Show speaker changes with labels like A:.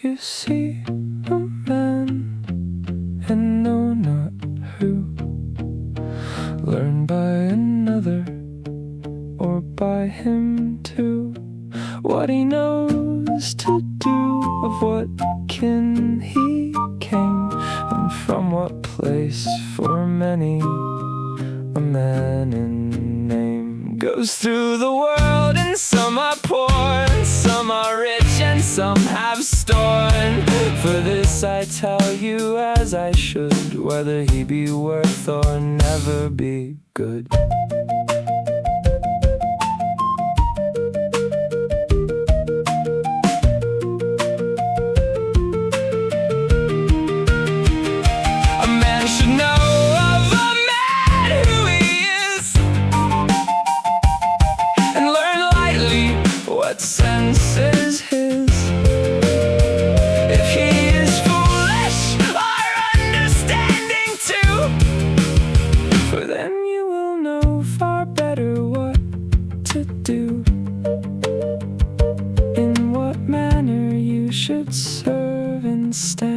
A: you see a man and know not who, learn by another or by him too, what he knows to do, of what kin he came, and from what place. For many a man in name goes through the world, and some are poor, and some are rich, and some have stored. For this I tell you as I should, whether he be worth or never be good. A man should know of a man who he is, and learn lightly what sense is his. If he is foolish or understanding too, for then you will know far better what to do, in what manner you should serve and stand.